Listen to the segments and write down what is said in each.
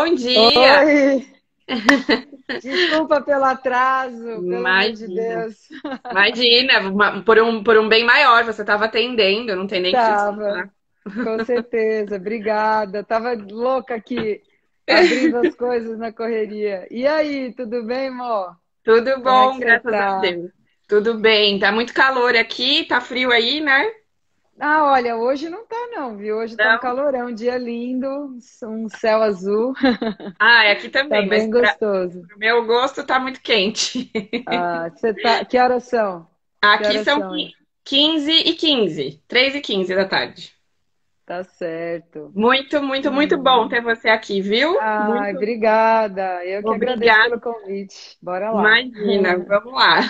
Bom dia! Oi! Desculpa pelo atraso, pelo amor de Imagina, Deus. imagina, por um bem maior, você estava atendendo, não tem nem que te Tava, desculpar. com certeza. Obrigada. Tava louca aqui, abrindo as coisas na correria. E aí, tudo bem, amor? Tudo Como é que bom, você graças a tá? Deus. Tudo bem, tá muito calor aqui, tá frio aí, né? Ah, olha, hoje não tá não, viu? Hoje tá um Não? calorão, um dia lindo, um céu azul. Ah, é aqui Tá também, mas bem para gostoso. o meu gosto tá muito quente. Ah, você tá... Que horas são? Que Aqui horas são são aí? 15h15, 3h15 da tarde. Tá certo. Muito, muito, muito bom ter você aqui, viu? Ai, Muito obrigada. Eu que agradeço obrigada. pelo convite. Bora lá. Imagina, vamos lá.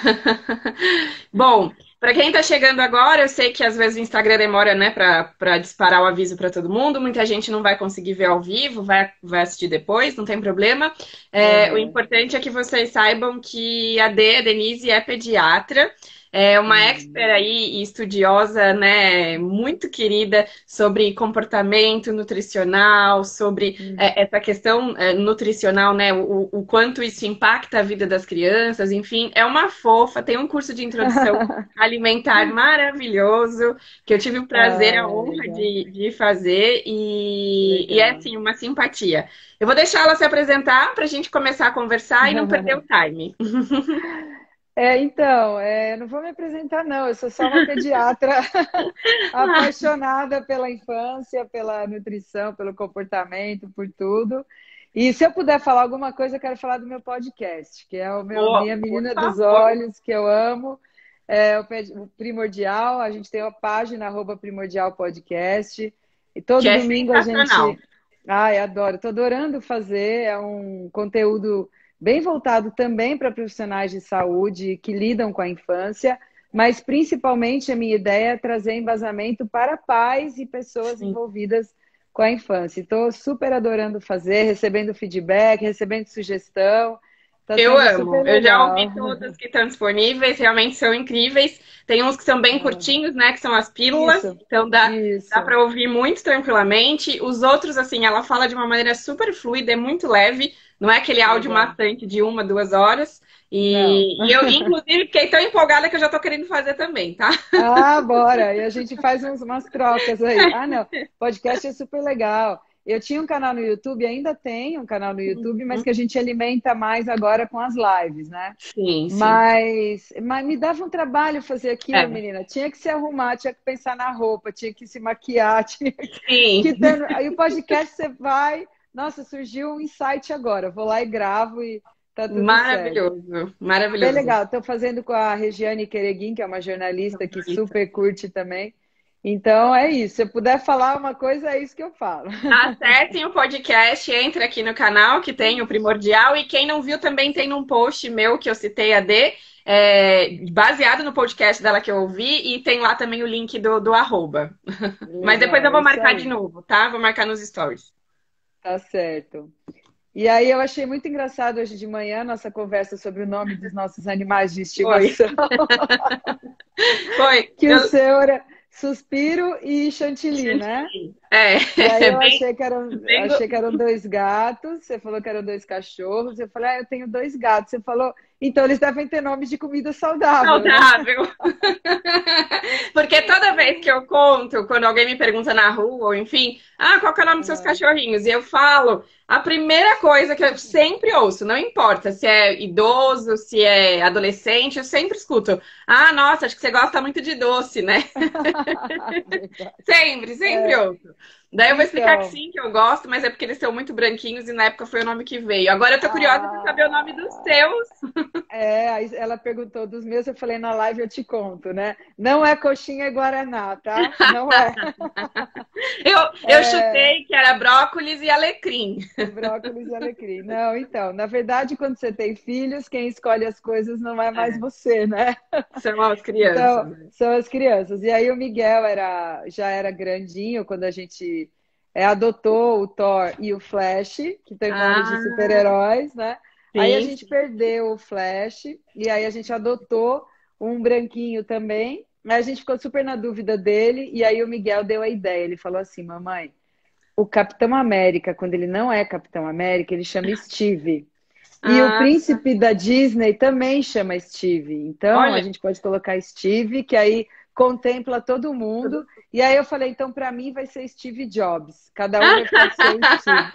Bom, para quem está chegando agora, eu sei que às vezes o Instagram demora, né, para disparar o aviso para todo mundo. Muita gente não vai conseguir ver ao vivo, vai assistir depois, não tem problema. O Uhum. importante é que vocês saibam que a Denise, é pediatra. É uma expert Uhum. aí e estudiosa, né, muito querida sobre comportamento nutricional, sobre essa questão nutricional, né, o quanto isso impacta a vida das crianças, enfim, é uma fofa, tem um curso de introdução alimentar maravilhoso, que eu tive o prazer, a Ah, honra legal. de fazer, e é, Legal. assim, uma simpatia. Eu vou deixar ela se apresentar para a gente começar a conversar e não perder o time. Eu não vou me apresentar, não. Eu sou só uma pediatra apaixonada pela infância, pela nutrição, pelo comportamento, por tudo. E se eu puder falar alguma coisa, eu quero falar do meu podcast, que é minha Por menina dos favor, olhos, que eu amo. É o Primordial. A gente tem uma página, @Primordial Podcast. E que todo é domingo a sensacional. gente. Ai, adoro. Estou adorando fazer. É um conteúdo bem voltado também para profissionais de saúde que lidam com a infância, mas principalmente a minha ideia é trazer embasamento para pais e pessoas Sim. envolvidas com a infância. Estou super adorando fazer, recebendo feedback, recebendo sugestão. Está Eu sendo amo. super Eu já legal. ouvi todas que estão disponíveis, realmente são incríveis. Tem uns que são bem curtinhos, né? Que são as pílulas, Isso, então dá isso. para ouvir muito tranquilamente. Os outros, assim, ela fala de uma maneira super fluida, é muito leve, não é aquele áudio Legal. maçante de 1, 2 horas. Não. E eu, inclusive, fiquei tão empolgada que eu já tô querendo fazer também, tá? Ah, bora! E a gente faz umas trocas aí. Ah, não. Podcast é super legal. Eu tinha um canal no YouTube, ainda tenho um canal no YouTube, mas Uhum. que a gente alimenta mais agora com as lives, né? Sim, sim. Mas me dava um trabalho fazer aquilo, É, menina. Tinha que se arrumar, tinha que pensar na roupa, tinha que se maquiar, tinha que sim. ter. Aí o podcast você vai. Nossa, surgiu um insight agora. Vou lá e gravo e tá tudo certo. Maravilhoso, Bem maravilhoso. legal. Estou fazendo com a Regiane Quereguim, que é uma jornalista que super curte também. Então é isso. Se eu puder falar uma coisa, é isso que eu falo. Acessem o podcast, entre aqui no canal que tem o Primordial. E quem não viu também tem um post meu que eu citei a D, baseado no podcast dela que eu ouvi, e tem lá também o link do arroba. Mas depois eu Legal, é vou isso marcar de aí. novo, tá? Vou marcar nos stories. Tá certo. E aí eu achei muito engraçado hoje de manhã nossa conversa sobre o nome dos nossos animais de Foi. estimação, Foi. que o Eu seu era Suspiro e Chantilly, né? chantilly. É, E aí eu bem, bem achei que eram dois gatos, você falou que eram dois cachorros, eu falei, eu tenho dois gatos. Você falou, então eles devem ter nome de comida saudável, né? saudável. Porque toda vez que eu conto, quando alguém me pergunta na rua, ou enfim, qual que é o nome dos seus Ah, cachorrinhos? E eu falo, a primeira coisa que eu sempre ouço, não importa se é idoso, se é adolescente, eu sempre escuto. Ah, nossa, acho que você gosta muito de doce, né? verdade. Sempre, sempre É, ouço. Daí eu vou explicar que então, sim, que eu gosto, mas é porque eles são muito branquinhos e na época foi o nome que veio. Agora eu tô curiosa pra saber o nome dos ah, seus. aí ela perguntou dos meus, eu falei, na live eu te conto, né? Não é coxinha e guaraná, tá? Não é. Eu chutei que era brócolis e alecrim. Brócolis e alecrim. Não, então, na verdade, quando você tem filhos, quem escolhe as coisas não é mais É, você, né? são as crianças. Então, são as crianças. E aí o Miguel já era grandinho quando a gente adotou o Thor e o Flash, que tem nome de Ah, super-heróis, né? Aí a sim, gente sim. perdeu o Flash, e aí a gente adotou um branquinho também. Aí a gente ficou super na dúvida dele, e aí o Miguel deu a ideia. Ele falou assim, mamãe, O Capitão América, quando ele não é Capitão América, ele chama Steve. E o Ah, príncipe da Disney também chama Steve. Então, a olha. gente pode colocar Steve, que aí contempla todo mundo. E aí eu falei, então, para mim vai ser Steve Jobs. Cada um vai ficar com seu Steve,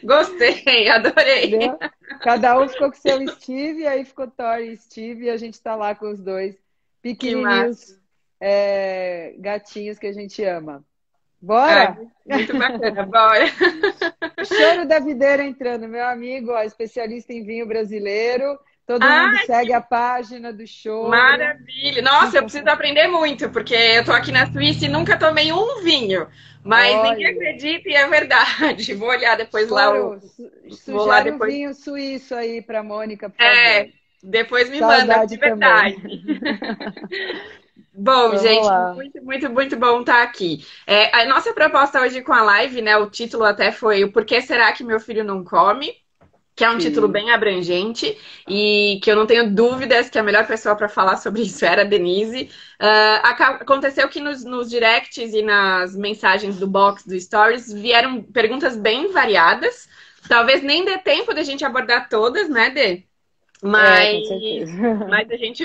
Gostei, adorei. entendeu? Cada um ficou com seu Steve, e aí ficou Thor e Steve, e a gente tá lá com os dois Que massa. pequenininhos, gatinhos que a gente ama. Ai, Bora? muito bacana, bora. Choro da videira entrando, meu amigo, ó, especialista em vinho brasileiro. Todo mundo Ah, segue a página do choro. maravilha! Nossa, eu preciso aprender muito, porque eu tô aqui na Suíça e nunca tomei um vinho. Mas ninguém Olha, acredita e é verdade. Vou olhar depois lá. choro, Vou lá sugere um depois. vinho suíço aí para Mônica, por favor. É, depois me manda de Saudade também. verdade. Bom, Vamos gente, lá. muito, muito, muito bom estar aqui. A nossa proposta hoje com a live, né? O título até foi O Porquê Será que Meu Filho Não Come? Que é um título Sim. bem abrangente e que eu não tenho dúvidas que a melhor pessoa para falar sobre isso era a Denise. Aconteceu que nos directs e nas mensagens do box do Stories vieram perguntas bem variadas. Talvez nem dê tempo de a gente abordar todas, né, Dê? É, Mas, com certeza. mas a gente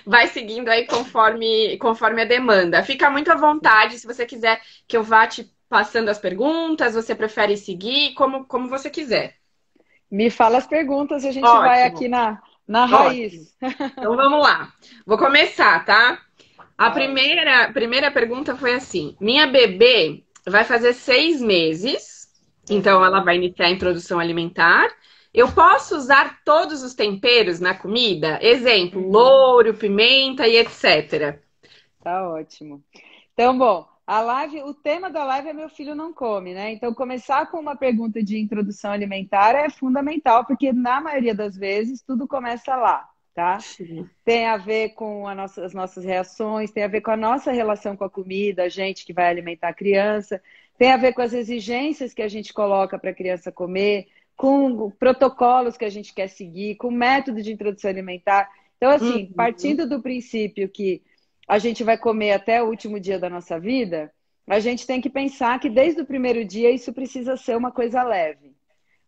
vai seguindo aí conforme a demanda. Fica muito à vontade se você quiser que eu vá te passando as perguntas, você prefere seguir, como você quiser. Me fala as perguntas e a gente vai aqui Ótimo. na Ótimo. raiz. Então vamos lá. Vou começar, tá? A Tá ótimo. primeira pergunta foi assim: minha bebê vai fazer 6 meses, então ela Uhum, vai iniciar a introdução alimentar. Eu posso usar todos os temperos na comida? Exemplo, uhum. louro, pimenta e etc. Tá ótimo. Então, bom, a live, o tema da live é Meu Filho Não Come, né? Então, começar com uma pergunta de introdução alimentar é fundamental, porque na maioria das vezes tudo começa lá, tá? Sim. Tem a ver com as nossas reações, tem a ver com a nossa relação com a comida, a gente que vai alimentar a criança, tem a ver com as exigências que a gente coloca para a criança comer, com protocolos que a gente quer seguir, com o método de introdução alimentar. Então, assim, Uhum. partindo do princípio que a gente vai comer até o último dia da nossa vida, a gente tem que pensar que desde o primeiro dia isso precisa ser uma coisa leve,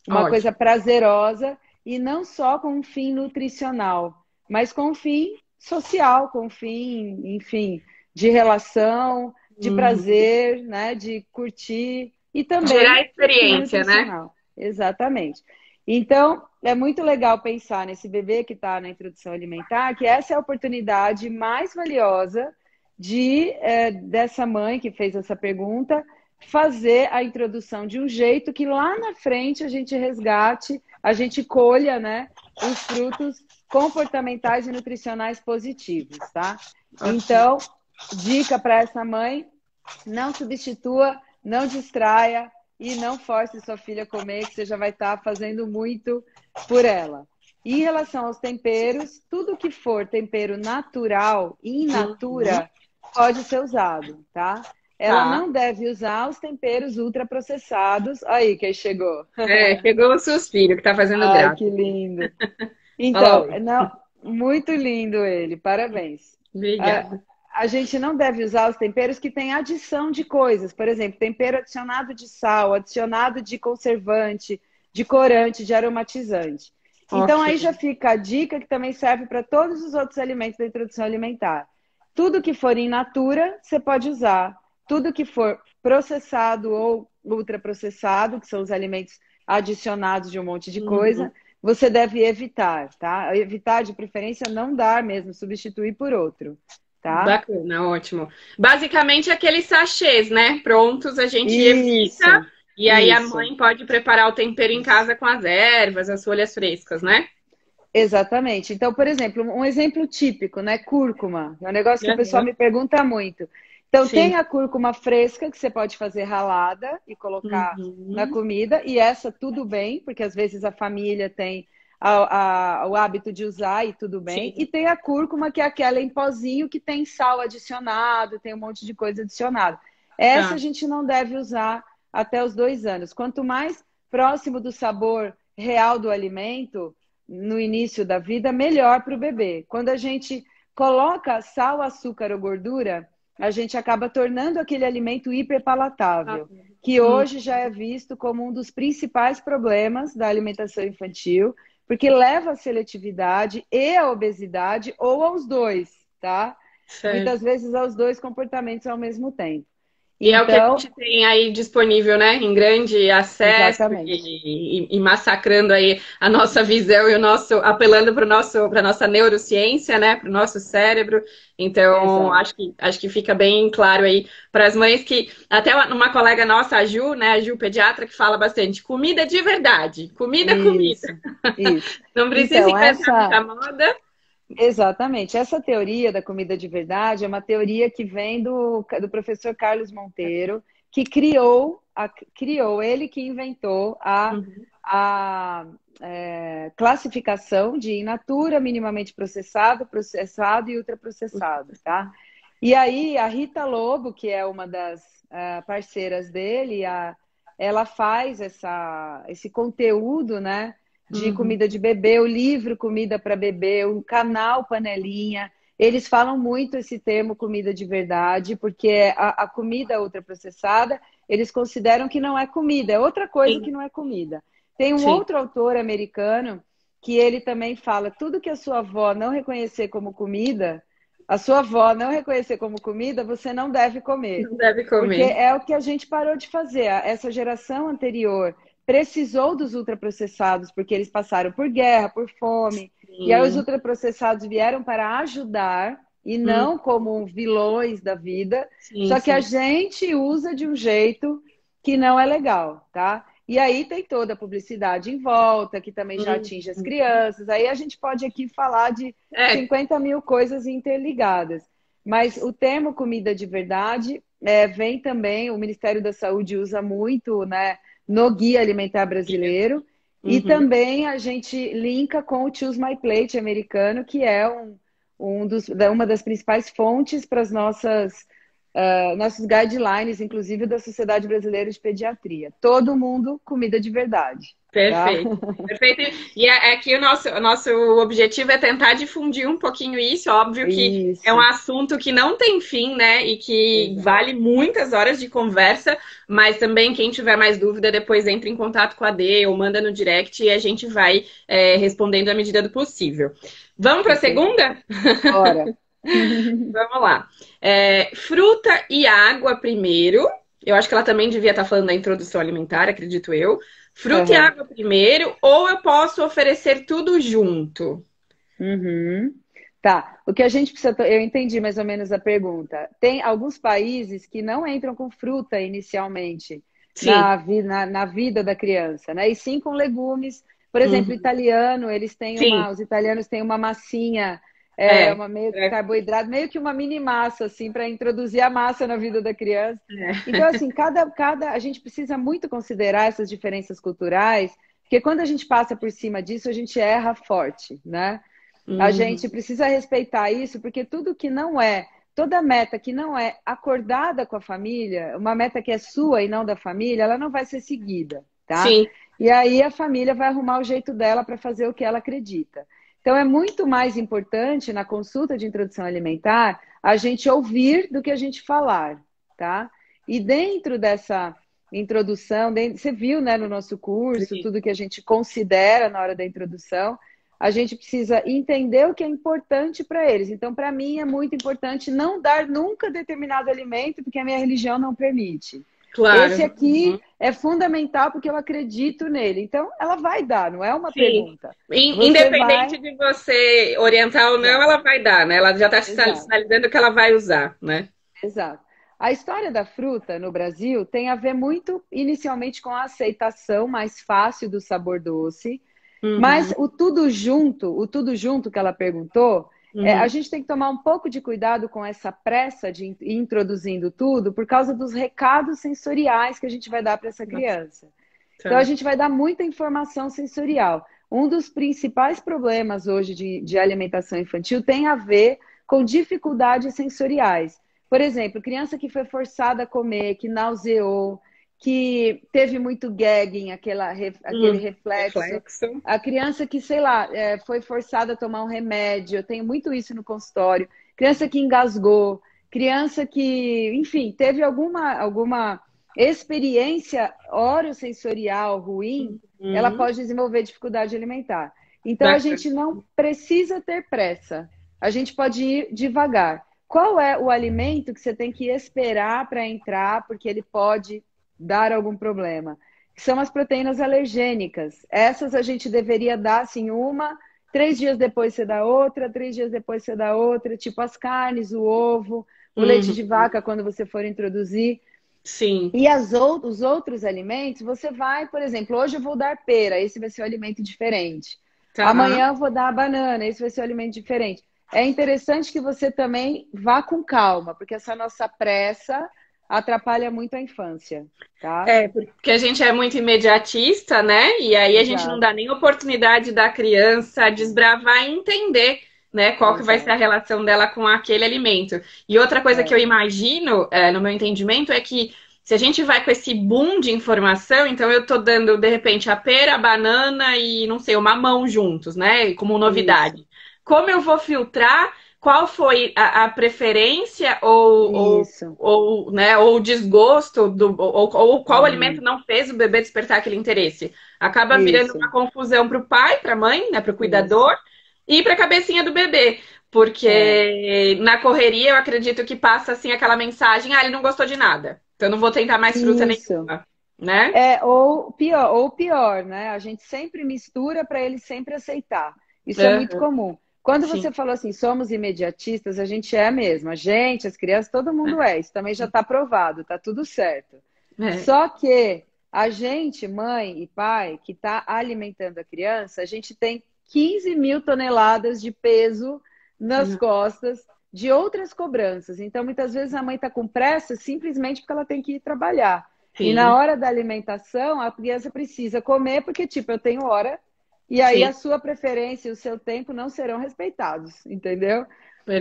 uma coisa Ótimo. prazerosa e não só com um fim nutricional, mas com um fim social, com um fim, enfim, de relação, de Uhum. prazer, né, de curtir e Gerar também um fim experiência, né? nutricional. Exatamente. Então, é muito legal pensar nesse bebê que está na introdução alimentar, que essa é a oportunidade mais valiosa dessa mãe que fez essa pergunta fazer a introdução de um jeito que lá na frente a gente resgate, a gente colha, né, os frutos comportamentais e nutricionais positivos, tá? Ok. Então, dica para essa mãe: não substitua, não distraia e não force sua filha a comer, que você já vai estar fazendo muito por ela. E em relação aos temperos, tudo que for tempero natural, in Uhum. natura, pode ser usado, tá? Ela Tá. não deve usar os temperos ultraprocessados. Aí, quem chegou? Chegou o suspiro que tá fazendo Ai, graça. que lindo. Fala Então, oi. não, muito lindo ele, parabéns. A, Obrigada. a gente não deve usar os temperos que têm adição de coisas, por exemplo, tempero adicionado de sal, adicionado de conservante, de corante, de aromatizante. Então, Ok. aí já fica a dica que também serve para todos os outros alimentos da introdução alimentar. Tudo que for in natura, você pode usar. Tudo que for processado ou ultraprocessado, que são os alimentos adicionados de um monte de Uhum. coisa, você deve evitar, tá? Evitar de preferência não dar mesmo, substituir por outro, tá? Bacana, ótimo. Basicamente, aqueles sachês, né? Prontos, a gente evita. Isso, E aí a isso. mãe pode preparar o tempero em casa com as ervas, as folhas frescas, né? Exatamente. Então, por exemplo, um exemplo típico, né? Cúrcuma. É um negócio que o pessoal Aham. me pergunta muito. Então, tem Sim. a cúrcuma fresca, que você pode fazer ralada e colocar na Uhum. comida, e essa tudo bem, porque às vezes a família tem o hábito de usar e tudo bem. E Sim. tem a cúrcuma, que é aquela em pozinho que tem sal adicionado, tem um monte de coisa adicionada. Essa a Tá. gente não deve usar até os 2 anos. Quanto mais próximo do sabor real do alimento no início da vida, melhor para o bebê. Quando a gente coloca sal, açúcar ou gordura, a gente acaba tornando aquele alimento Tá. hiperpalatável. que hoje já é visto como um dos principais problemas da alimentação infantil, porque leva à seletividade e à obesidade, ou aos dois, tá? Certo. Muitas vezes aos dois comportamentos ao mesmo tempo. E é o que a Então, gente tem aí disponível, né? Em grande acesso exatamente. e massacrando aí a nossa visão e o nosso, apelando para a nossa neurociência, né? Para o nosso cérebro. Então, Exato. acho que fica bem claro aí para as mães que, até uma colega nossa, a Ju, né? A Ju, pediatra, que fala bastante, comida de verdade, comida, comida. Isso, isso. Não precisa Então, inventar muita moda. exatamente, essa teoria da comida de verdade é uma teoria que vem do professor Carlos Monteiro, que criou, ele que inventou Uhum. a classificação de in natura, minimamente processado, processado e ultraprocessado, tá? E aí, a Rita Lobo, que é uma das parceiras dele, ela faz esse conteúdo, né, de Uhum. comida de bebê, o livro Comida para Bebê, o canal Panelinha. Eles falam muito esse termo comida de verdade, porque a comida ultraprocessada, eles consideram que não é comida, é outra coisa que Sim, não é comida. Tem um sim. outro autor americano que ele também fala, tudo que a sua avó não reconhecer como comida, a sua avó não reconhecer como comida, você não deve comer. Não deve Porque comer. é o que a gente parou de fazer. Essa geração anterior precisou dos ultraprocessados, porque eles passaram por guerra, por fome. E aí os Sim. ultraprocessados vieram para ajudar e Hum, não como vilões da vida. sim, Só que a sim. gente usa de um jeito que não é legal, tá? E aí tem toda a publicidade em volta, que também já Hum, atinge as crianças. Aí a gente pode aqui falar de é, 50 mil coisas interligadas. Mas o termo comida de verdade vem também, o Ministério da Saúde usa muito, né, no Guia Alimentar Brasileiro, e uhum. também a gente linka com o Choose My Plate americano, que é uma das principais fontes para as nossos guidelines, inclusive da Sociedade Brasileira de Pediatria. Todo mundo comida de verdade, tá? Perfeito. Perfeito. E aqui o nosso objetivo é tentar difundir um pouquinho isso. Óbvio que é um Isso, assunto que não tem fim, né? E que exato. vale muitas horas de conversa, mas também quem tiver mais dúvida, depois entra em contato com a D ou manda no direct e a gente vai respondendo à medida do possível. Vamos para a Perfeito. segunda? Bora. Vamos lá. Fruta e água primeiro. Eu acho que ela também devia estar falando da introdução alimentar, acredito eu. Fruta e Uhum. água primeiro, ou eu posso oferecer tudo junto? Uhum. Tá. O que a gente precisa. Eu entendi mais ou menos a pergunta. Tem alguns países que não entram com fruta inicialmente Sim. na vida da criança, né? E sim com legumes. Por exemplo, Uhum. italiano, Sim. os italianos têm uma massinha, É. uma meio É. carboidrato, meio que uma mini massa, assim, para introduzir a massa na vida da criança. É. Então, assim, a gente precisa muito considerar essas diferenças culturais, porque quando a gente passa por cima disso, a gente erra forte, né? A Uhum. gente precisa respeitar isso, porque tudo que não é, toda meta que não é acordada com a família, uma meta que é sua e não da família, ela não vai ser seguida, tá? Sim. E aí a família vai arrumar o jeito dela para fazer o que ela acredita. Então é muito mais importante na consulta de introdução alimentar a gente ouvir do que a gente falar, tá? E dentro dessa introdução, você viu, né, no nosso curso, Sim. tudo que a gente considera na hora da introdução, a gente precisa entender o que é importante para eles. Então, para mim, é muito importante não dar nunca determinado alimento, porque a minha religião não permite. Esse Claro. aqui é fundamental porque eu acredito nele. Então, ela vai dar, não é uma Sim. pergunta. Você Independente vai. de você orientar ou não, Exato, ela vai dar, né? Ela já está exato, sinalizando que ela vai usar, né? exato. A história da fruta no Brasil tem a ver muito inicialmente com a aceitação mais fácil do sabor doce. Mas Uhum. o tudo junto que ela perguntou, a Uhum. gente tem que tomar um pouco de cuidado com essa pressa de ir introduzindo tudo por causa dos recados sensoriais que a gente vai dar para essa Nossa, criança. Então, a tá. gente vai dar muita informação sensorial. Um dos principais problemas hoje de alimentação infantil tem a ver com dificuldades sensoriais. Por exemplo, criança que foi forçada a comer, que nauseou, que teve muito gagging, aquele reflexo. Reflexo. A criança que, sei lá, foi forçada a tomar um remédio. Eu tenho muito isso no consultório. Criança que engasgou. Criança que, enfim, teve alguma experiência orossensorial ruim, ela Uhum. pode desenvolver dificuldade alimentar. Então, a Bacana. gente não precisa ter pressa. A gente pode ir devagar. Qual é o alimento que você tem que esperar para entrar, porque ele pode dar algum problema? São as proteínas alergênicas. Essas a gente deveria dar assim, uma, 3 dias depois você dá outra, 3 dias depois você dá outra, tipo as carnes, o ovo, o leite Uhum. de vaca, quando você for introduzir. Sim. E os outros alimentos, você vai, por exemplo, hoje eu vou dar pera, esse vai ser um alimento diferente. Tá. Amanhã eu vou dar banana, esse vai ser um alimento diferente. É interessante que você também vá com calma, porque essa nossa pressa atrapalha muito a infância, tá? É, porque a gente é muito imediatista, né? E aí a gente não Exato, dá nem oportunidade da criança desbravar e entender, né, qual que vai ser a exato. relação dela com aquele alimento. E outra coisa que eu É, imagino, no meu entendimento, é que se a gente vai com esse boom de informação, então eu tô dando, de repente, a pera, a banana e, não sei, o mamão juntos, né? Como isso, novidade. Como eu vou filtrar? Qual foi a preferência isso. né, ou o desgosto ou qual alimento Uhum, não fez o bebê despertar aquele interesse. Acaba virando isso, uma confusão para o pai, para a mãe, né, para o isso. cuidador e para a cabecinha do bebê. É, Porque na correria eu acredito que passa assim aquela mensagem: ah, ele não gostou de nada, então eu não vou tentar mais fruta isso. nenhuma, né? É, ou pior, né? A gente sempre mistura para ele sempre aceitar. Isso é muito Aham, comum. Quando sim. você falou assim, somos imediatistas, a gente é mesmo. A gente, as crianças, todo mundo é. Isso também já está provado, tá tudo certo. É, Só que a gente, mãe e pai, que está alimentando a criança, a gente tem 15 mil toneladas de peso nas costas de outras cobranças. Então, muitas vezes a mãe está com pressa simplesmente porque ela tem que ir trabalhar. E na sim, hora da alimentação, a criança precisa comer, porque, tipo, eu tenho hora, e aí a sim, sua preferência e o seu tempo não serão respeitados, entendeu?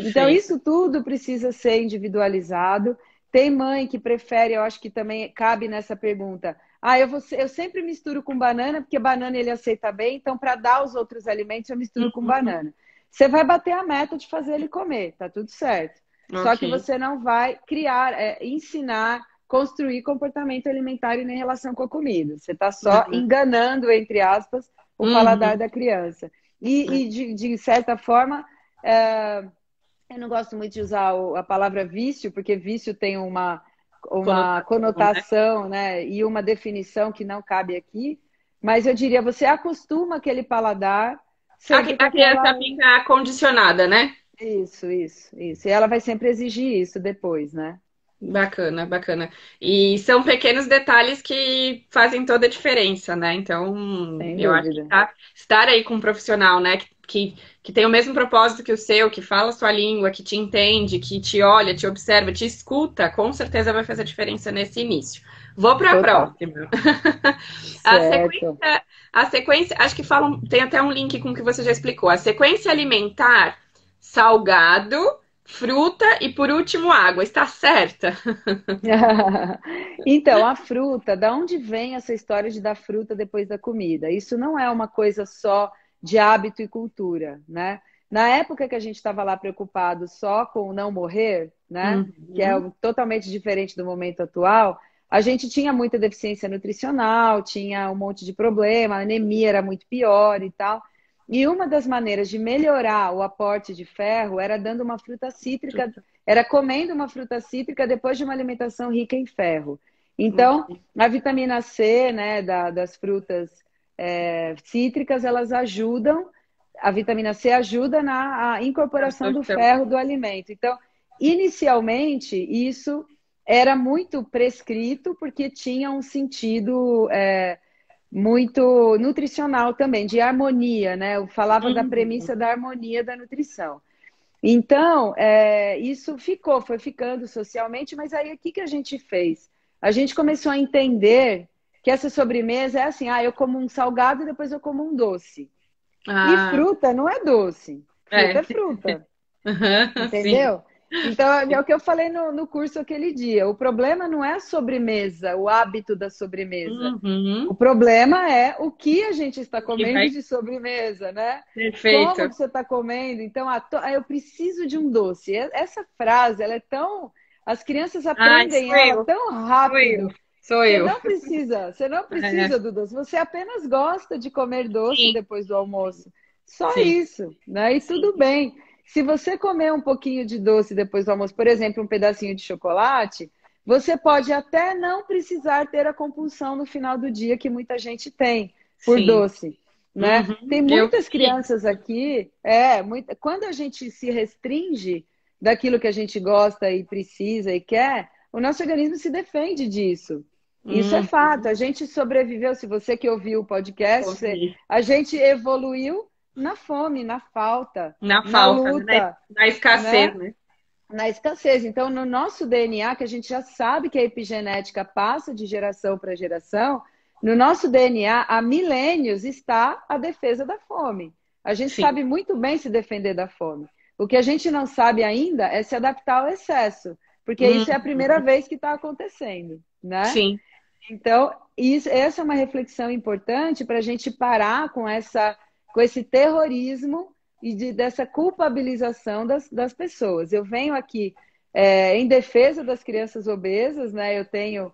Então, perfeito. isso tudo precisa ser individualizado. Tem mãe que prefere, eu acho que também cabe nessa pergunta. Ah, eu sempre misturo com banana, porque banana ele aceita bem, então, para dar os outros alimentos, eu misturo com Uhum, banana. Você vai bater a meta de fazer ele comer, tá tudo certo. Só que ok. você não vai criar, ensinar, construir comportamento alimentar em relação com a comida. Você está só Uhum, enganando, entre aspas, o paladar uhum. da criança. E de certa forma, é, eu não gosto muito de usar a palavra vício, porque vício tem uma Conotação, né? conotação, né, e uma definição que não cabe aqui. Mas eu diria, você acostuma aquele paladar sempre com A criança aquela. fica condicionada, né? Isso. E ela vai sempre exigir isso depois, né? Bacana, bacana. E são pequenos detalhes que fazem toda a diferença, né? Então, Sem eu acho que dúvida. estar aí com um profissional, né, que tem o mesmo propósito que o seu, que fala a sua língua, que te entende, que te olha, te observa, te escuta, com certeza vai fazer diferença nesse início. Vou para a Total. próxima. A Certo. sequência, a sequência, acho que falam, tem até um link com o que você já explicou. A sequência alimentar, salgado, fruta e por último água. Está certa? Então, a fruta, da onde vem essa história de dar fruta depois da comida? Isso não é uma coisa só de hábito e cultura, né? Na época que a gente estava lá preocupado só com o não morrer, né? Que é Uhum. totalmente diferente do momento atual, a gente tinha muita deficiência nutricional, tinha um monte de problema, a anemia era muito pior e tal. E uma das maneiras de melhorar o aporte de ferro era dando uma fruta cítrica, era comendo uma fruta cítrica depois de uma alimentação rica em ferro. Então, Ok. a vitamina C, né, das frutas cítricas, elas ajudam, a vitamina C ajuda na incorporação do Absorção. ferro do alimento. Então, inicialmente, isso era muito prescrito porque tinha um sentido muito nutricional também, de harmonia, né? Eu falava da Uhum. premissa da harmonia da nutrição. Então, isso foi ficando socialmente, mas aí o que que a gente fez? A gente começou a entender que essa sobremesa é assim, eu como um salgado e depois eu como um doce. E Ah, fruta não é doce, fruta é. é fruta. Sim. Entendeu? Então, é o que eu falei no curso aquele dia. O problema não é a sobremesa, o hábito da sobremesa. O Uhum. problema é o que a gente está Que comendo vai. de sobremesa, né? Como Perfeito. que você está comendo? Então, eu preciso de um doce. Essa frase, ela é tão... As crianças Ai, aprendem sou ela eu. tão Sou eu. rápido. Sou eu. Você não precisa do doce. Você apenas gosta de comer doce Sim, depois do almoço. Só sim, isso, né? E sim. tudo bem. Se você comer um pouquinho de doce depois do almoço, por exemplo, um pedacinho de chocolate, você pode até não precisar ter a compulsão no final do dia que muita gente tem por Sim. doce, né? Tem Uhum. Eu muitas vi. crianças aqui, quando a gente se restringe daquilo que a gente gosta e precisa e quer, o nosso organismo se defende disso. Isso é fato. Uhum. A gente sobreviveu. Se você que ouviu o podcast, Ouvi. a gente evoluiu na fome, na falta, Na na falta, né? luta, Na escassez, né? né? Na escassez. Então, no nosso DNA, que a gente já sabe que a epigenética passa de geração para geração, no nosso DNA, há milênios está a defesa da fome. A gente Sim. sabe muito bem se defender da fome. O que a gente não sabe ainda é se adaptar ao excesso, porque isso é a primeira Uhum. vez que está acontecendo, né? Sim. Então, essa é uma reflexão importante para a gente parar com esse terrorismo e dessa culpabilização das pessoas. Eu venho aqui em defesa das crianças obesas, né? Eu tenho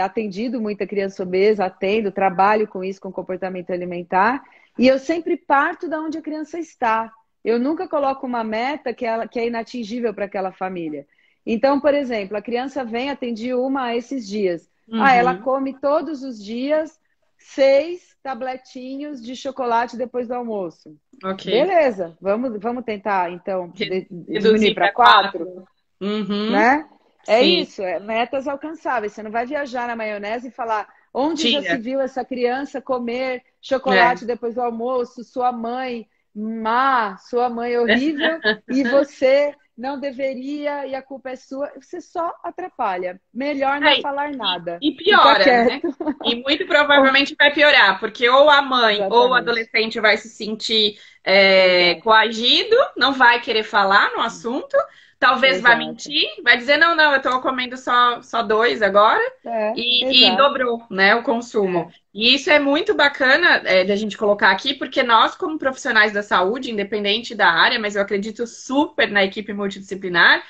atendido muita criança obesa, atendo, trabalho com isso, com comportamento alimentar, e eu sempre parto da onde a criança está. Eu nunca coloco uma meta que é inatingível para aquela família. Então, por exemplo, a criança vem, atendi uma esses dias. Ela Uhum. come todos os dias 6 tabletinhos de chocolate depois do almoço. Ok. Beleza, vamos tentar, então, diminuir Reduzir para para 4, 4. Uhum. né? É Sim. isso, metas alcançáveis. Você não vai viajar na maionese e falar onde já se Tira. viu essa criança comer É. chocolate depois do almoço, sua mãe má, sua mãe horrível, e você não deveria e a culpa é sua. Você só atrapalha. Melhor não É, falar nada. e Fica piora, né? quieto. E muito provavelmente vai piorar, porque ou a mãe ou o Exatamente. adolescente vai se sentir Exato. coagido, não vai querer falar no assunto, talvez vá Exato. mentir, vai dizer, não, não, eu tô comendo só dois agora, e Exato. dobrou, né, o consumo. E isso é muito bacana da gente colocar aqui, porque nós, como profissionais da saúde, independente da área, mas eu acredito super na equipe multidisciplinar,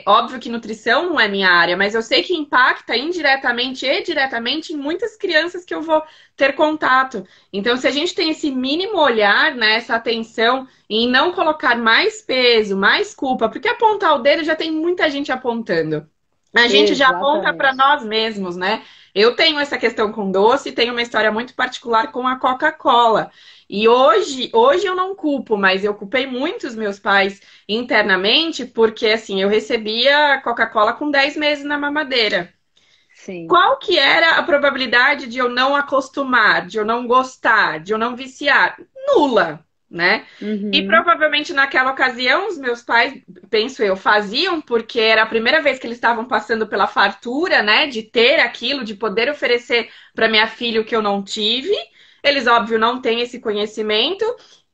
óbvio que nutrição não é minha área, mas eu sei que impacta indiretamente e diretamente em muitas crianças que eu vou ter contato. Então, se a gente tem esse mínimo olhar, né, essa atenção em não colocar mais peso, mais culpa, porque apontar o dedo já tem muita gente apontando. A gente já aponta para Exatamente. nós mesmos, né? Eu tenho essa questão com doce, tenho uma história muito particular com a Coca-Cola. E hoje eu não culpo, mas eu culpei muito os meus pais internamente, porque assim, eu recebia Coca-Cola com 10 meses na mamadeira. Sim. Qual que era a probabilidade de eu não acostumar, de eu não gostar, de eu não viciar? Nula, né? E Uhum. provavelmente naquela ocasião os meus pais, penso eu, faziam porque era a primeira vez que eles estavam passando pela fartura, né, de ter aquilo, de poder oferecer para minha filha o que eu não tive. Eles, óbvio, não têm esse conhecimento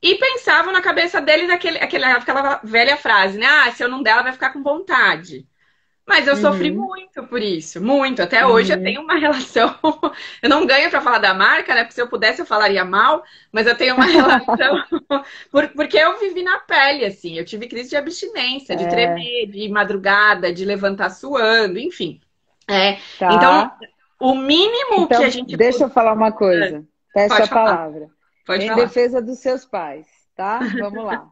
e pensavam na cabeça deles aquela velha frase, né? Ah, se eu não der, ela vai ficar com vontade. Mas eu sofri Uhum. muito por isso, muito. Até hoje eu Uhum. tenho uma relação. Eu não ganho para falar da marca, né? Porque se eu pudesse eu falaria mal, mas eu tenho uma relação porque eu vivi na pele, assim. Eu tive crise de abstinência, de É, tremer, de madrugada, de levantar suando, enfim. É, então, tá. o mínimo que a Então, gente deixa eu falar uma coisa. Peço pode a falar, palavra. pode Em falar. defesa dos seus pais, tá? Vamos lá.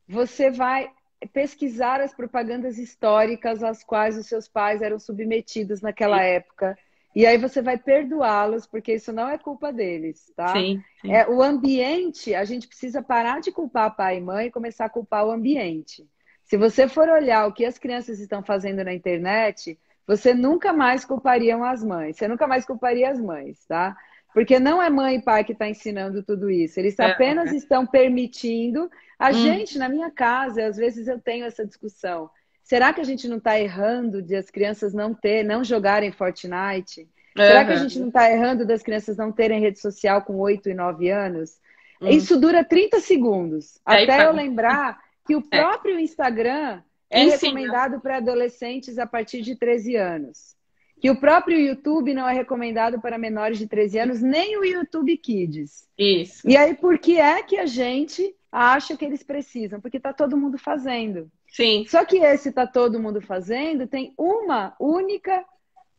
Você vai pesquisar as propagandas históricas às quais os seus pais eram submetidos naquela Sim, época. E aí você vai perdoá-los, porque isso não é culpa deles, tá? sim, sim. O ambiente, a gente precisa parar de culpar pai e mãe e começar a culpar o ambiente. Se você for olhar o que as crianças estão fazendo na internet, você nunca mais culpariam as mães. Você nunca mais culparia as mães, tá? Porque não é mãe e pai que está ensinando tudo isso. Eles apenas É. estão permitindo a Hum, gente, na minha casa, às vezes eu tenho essa discussão. Será que a gente não está errando de as crianças não jogarem Fortnite? Será que a gente aham. não está errando das crianças não terem rede social com 8 e 9 anos? Hum. Isso dura 30 segundos, Aí até eu pronto. lembrar que o É. próprio Instagram é Ensina. recomendado para adolescentes a partir de 13 anos. Que o próprio YouTube não é recomendado para menores de 13 anos, nem o YouTube Kids. Isso. E aí, por que é que a gente acha que eles precisam? Porque está todo mundo fazendo. Sim. Só que esse está todo mundo fazendo tem uma única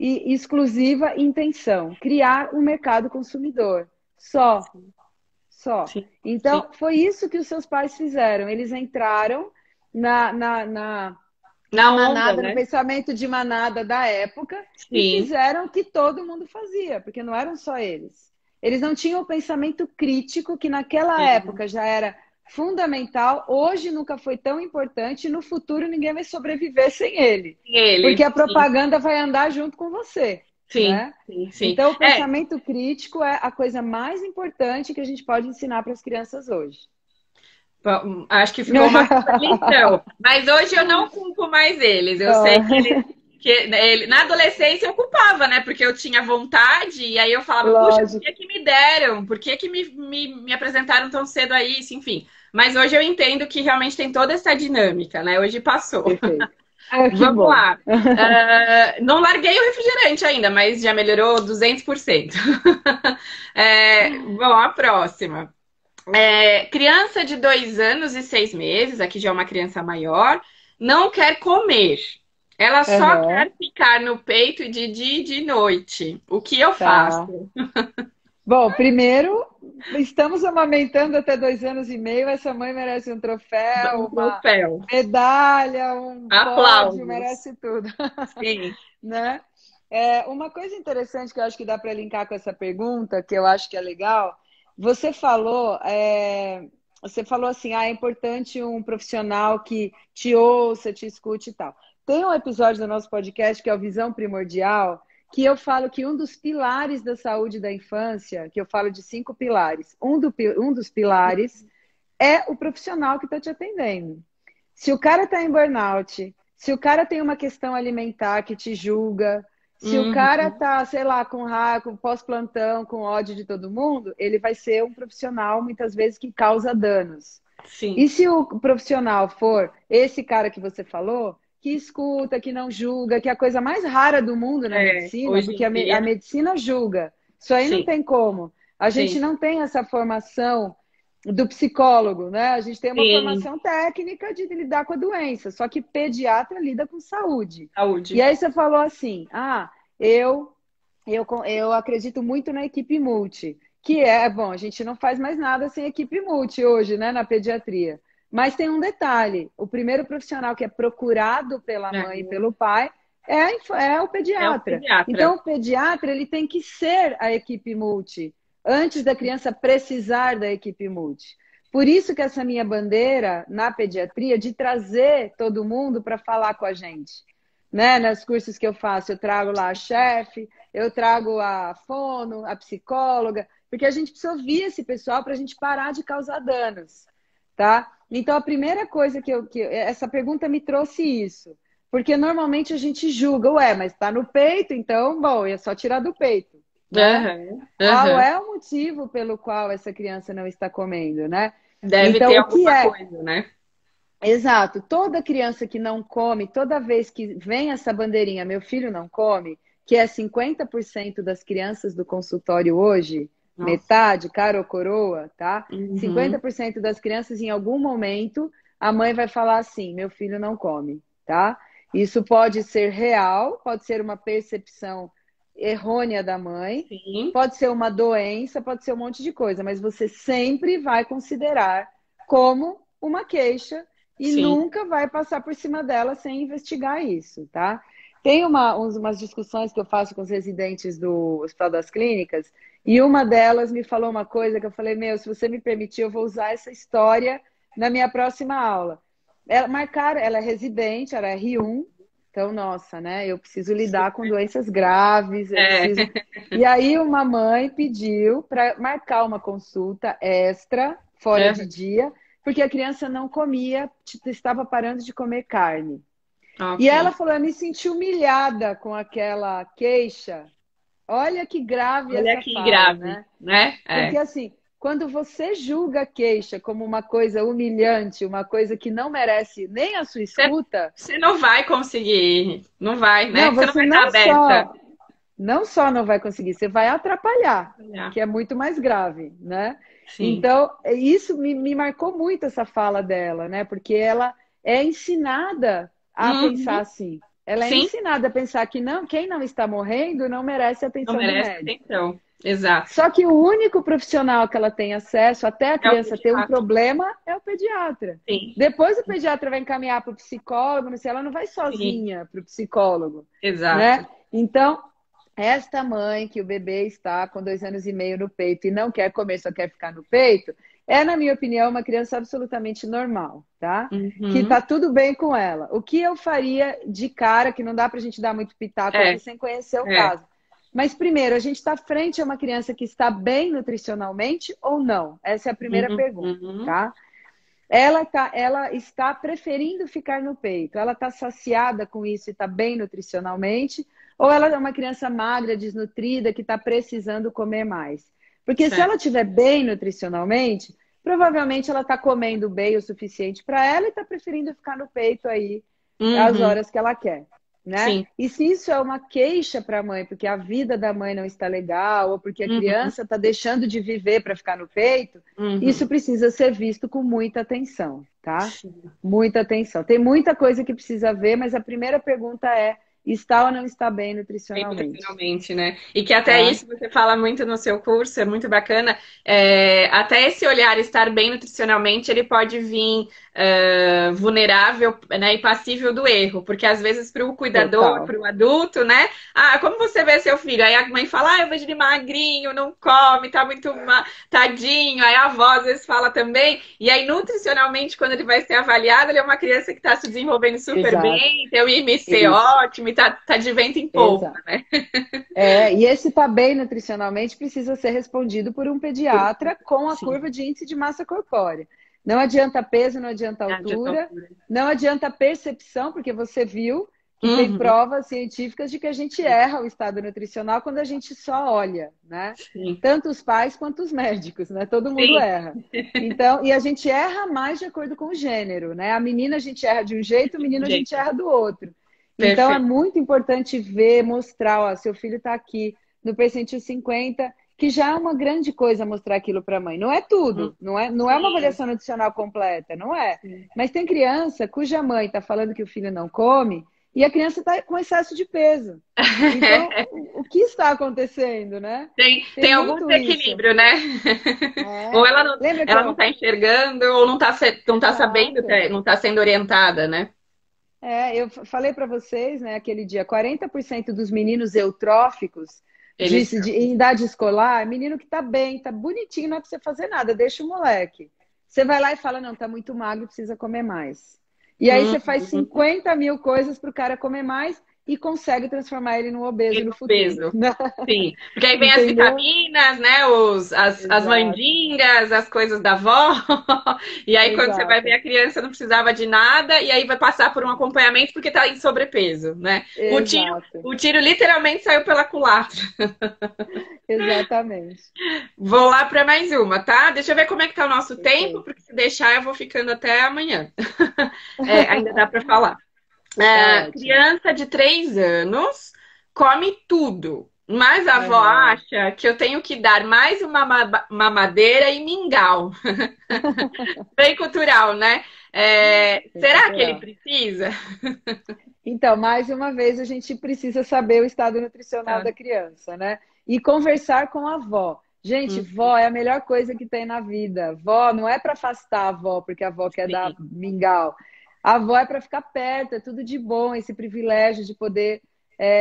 e exclusiva intenção, criar um mercado consumidor. Só. Só. Sim, sim. Então, foi isso que os seus pais fizeram. Eles entraram na Na onda, manada, no né? pensamento de manada da época e Sim. fizeram o que todo mundo fazia, porque não eram só eles. Eles não tinham o pensamento crítico que naquela Sim. época já era fundamental, hoje nunca foi tão importante e no futuro ninguém vai sobreviver sem ele, porque Ele, a sim, propaganda vai andar junto com você, sim, né? sim, sim. Então, o É, pensamento crítico é a coisa mais importante que a gente pode ensinar para as crianças hoje. bom, acho que ficou uma super lição. Mas hoje eu não culpo mais eles. Eu sei que na adolescência eu culpava, né? Porque eu tinha vontade, e aí eu falava, puxa, por Lógico, que que me deram? Por que que me apresentaram tão cedo a isso? Enfim. Mas hoje eu entendo que realmente tem toda essa dinâmica, né? Hoje passou. perfeito. Ah, que Vamos bom. lá. Não larguei o refrigerante ainda, mas já melhorou 200%. Bom, a próxima. Criança de 2 anos e 6 meses, aqui já é uma criança maior, não quer comer. Ela só Aham, quer ficar no peito de dia e de noite. O que eu tá. faço? Bom, primeiro, estamos amamentando até 2 anos e meio. Essa mãe merece um troféu, Um uma troféu. medalha, um pódio, Aplausos. merece tudo, Sim. né? Uma coisa interessante que eu acho que dá para linkar com essa pergunta, que eu acho que é legal, você falou assim, é importante um profissional que te ouça, te escute e tal. Tem um episódio do nosso podcast que é o Visão Primordial, que eu falo que um dos pilares da saúde da infância, que eu falo de 5 pilares, um dos pilares é o profissional que está te atendendo. Se o cara está em burnout, se o cara tem uma questão alimentar que te julga, se o cara Uhum. tá, sei lá, com raiva, com pós-plantão, com ódio de todo mundo, ele vai ser um profissional muitas vezes que causa danos. Sim. E se o profissional for esse cara que você falou, que escuta, que não julga, que é a coisa mais rara do mundo na medicina, Hoje porque em a dia, medicina julga. Isso aí não sim, tem como. A gente sim, não tem essa formação do psicólogo, né? A gente tem uma sim. formação técnica de lidar com a doença, só que pediatra lida com saúde. E Saúde. aí você falou assim: eu eu acredito muito na equipe multi, que bom, a gente não faz mais nada sem equipe multi hoje, né, na pediatria. Mas tem um detalhe: o primeiro profissional que é procurado pela mãe e É, pelo pai é o é o pediatra. Então, pediatra. o pediatra ele tem que ser a equipe multi, antes da criança precisar da equipe multi. Por isso que essa minha bandeira na pediatria de trazer todo mundo para falar com a gente. Né? Nos cursos que eu faço, eu trago lá a chefe, eu trago a fono, a psicóloga, porque a gente precisa ouvir esse pessoal para a gente parar de causar danos, tá? Então, a primeira coisa essa pergunta me trouxe isso, porque normalmente a gente julga, mas está no peito, então, bom, é só tirar do peito, né? Aham, Qual aham. é o motivo pelo qual essa criança não está comendo, né? Deve Então, ter o que alguma é? coisa, né? Exato. Toda criança que não come, toda vez que vem essa bandeirinha, meu filho não come, que é 50% das crianças do consultório hoje, Nossa. metade, cara ou coroa, tá? Uhum. 50% das crianças, em algum momento, a mãe vai falar assim: meu filho não come, tá? Isso pode ser real, pode ser uma percepção errônea da mãe, Sim, pode ser uma doença, pode ser um monte de coisa, mas você sempre vai considerar como uma queixa e sim. nunca vai passar por cima dela sem investigar isso, tá? Tem umas discussões que eu faço com os residentes do Hospital das Clínicas, e uma delas me falou uma coisa que eu falei: meu, se você me permitir, eu vou usar essa história na minha próxima aula. Ela é residente, ela é R1, então, nossa, né? Eu preciso lidar com doenças graves, eu preciso. É. E aí, uma mãe pediu para marcar uma consulta extra, fora de dia, porque a criança não comia, estava parando de comer carne. E ela Ok. falou: eu me senti humilhada com aquela queixa. Olha que grave Olha essa que fala, grave, né? né? Porque assim, quando você julga a queixa como uma coisa humilhante, uma coisa que não merece nem a sua Você, escuta, você não vai conseguir, não vai, né? não, Você não você vai estar aberta. não só não vai conseguir, você vai atrapalhar, Olha, que é muito mais grave, né? sim. Então, isso me marcou muito essa fala dela, né? Porque ela é ensinada a pensar Uhum. assim. Ela é Sim, ensinada a pensar que não, quem não está morrendo não merece a não atenção do merece médico. atenção. Exato. Só que o único profissional que ela tem acesso, até a É o criança ter um pediatra. problema, é o pediatra. Sim, Depois o pediatra vai encaminhar para o psicólogo, mas ela não vai sim, sozinha para o psicólogo, exato. né? Então, esta mãe que o bebê está com 2 anos e meio no peito e não quer comer, só quer ficar no peito, é, na minha opinião, uma criança absolutamente normal, tá? Que Uhum. tá tudo bem com ela. O que eu faria de cara, que não dá para a gente dar muito pitaco É, aqui sem conhecer o é. caso. Mas primeiro, a gente está frente a uma criança que está bem nutricionalmente ou não? Essa é a primeira pergunta, Uhum. tá? Ela está preferindo ficar no peito. Ela está saciada com isso e está bem nutricionalmente? Ou ela é uma criança magra, desnutrida, que está precisando comer mais? Porque se ela Certo. estiver bem nutricionalmente, provavelmente ela está comendo bem o suficiente para ela e está preferindo ficar no peito aí as Uhum. horas que ela quer, né? Sim. E se isso é uma queixa para a mãe, porque a vida da mãe não está legal, ou porque a Uhum. criança está deixando de viver para ficar no peito, isso Uhum. precisa ser visto com muita atenção, tá? Sim. Muita atenção. Tem muita coisa que precisa ver, mas a primeira pergunta é: está ou não está bem Bem nutricionalmente? nutricionalmente, né? E que até Tá? isso você fala muito no seu curso, é muito bacana. Até esse olhar estar bem nutricionalmente, ele pode vir vulnerável, né, e passível do erro, porque às vezes para o cuidador, Total. para o adulto, né? Ah, como você vê seu filho? Aí a mãe fala, ah, eu vejo ele magrinho, não come, tá muito tadinho. Aí a avó às vezes fala também. E aí, nutricionalmente, quando ele vai ser avaliado, ele é uma criança que está se desenvolvendo super Exato. bem, tem o IMC Isso. ótimo e tá de vento em polpa, Exato. né? E esse tá bem nutricionalmente precisa ser respondido por um pediatra com a Sim, curva de índice de massa corpórea. Não adianta peso, não adianta é de altura, altura. não adianta percepção, porque você viu que tem Uhum, provas científicas de que a gente erra o estado nutricional quando a gente só olha, né? sim, Tanto os pais quanto os médicos, né? Todo mundo sim, erra. Então, e a gente erra mais de acordo com o gênero, né? A menina a gente erra de um jeito, o menino a gente jeito. erra do outro. Então é Perfeito. muito importante ver, mostrar, ó, seu filho está aqui no percentil 50, que já é uma grande coisa mostrar aquilo para a mãe. Não é tudo, não é uma Sim, avaliação nutricional completa, não é. sim. Mas tem criança cuja mãe está falando que o filho não come e a criança está com excesso de peso. Então, o que está acontecendo, né? Tem Tem algum muito isso. desequilíbrio, né? Ou É. Lembra que ela não eu. tá enxergando, ou não tá sabendo, Exato. não tá sendo orientada, né? Eu falei para vocês, né, aquele dia, 40% dos meninos eutróficos Eles em idade escolar, menino que tá bem, tá bonitinho, não é para você fazer nada, deixa o moleque. Você vai lá e fala, não, tá muito magro, precisa comer mais. E aí você faz Uhum. 50 mil coisas para o cara comer mais e consegue transformar ele num obeso E no no futuro. peso. Sim. Porque aí vem as Entendeu? vitaminas, né? As Exato, mandingas, as coisas da avó. E aí, quando você vai ver exato, a criança, não precisava de nada, e aí vai passar por um acompanhamento porque tá em sobrepeso, né? exato, O tiro literalmente saiu pela culatra. exatamente. Vou lá para mais uma, tá? Deixa eu ver como é que tá o nosso tempo, Perfeito. porque se deixar eu vou ficando até amanhã. Ainda dá para falar. Tá ótimo. Criança de 3 anos come tudo, mas a avó Aham. acha que eu tenho que dar mais uma mamadeira e mingau. Bem cultural, né? Bem Será que ele cultural. precisa? Então, mais uma vez, a gente precisa saber o estado nutricional Tá. da criança, né? E conversar com a avó. Gente, Hum, vó é a melhor coisa que tem na vida. Vó não é para afastar a avó, porque a avó quer dar sim, mingau. A avó é para ficar perto, é tudo de bom, esse privilégio de poder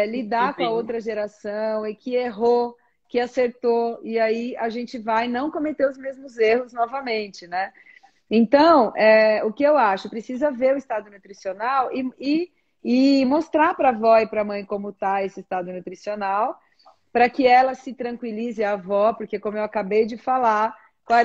lidar com a entendeu? outra geração e que errou, que acertou, e aí a gente vai não cometer os mesmos erros novamente, né? Então, o que eu acho? Precisa ver o estado nutricional e mostrar para a avó e para a mãe como está esse estado nutricional, para que ela se tranquilize, a avó, porque, como eu acabei de falar,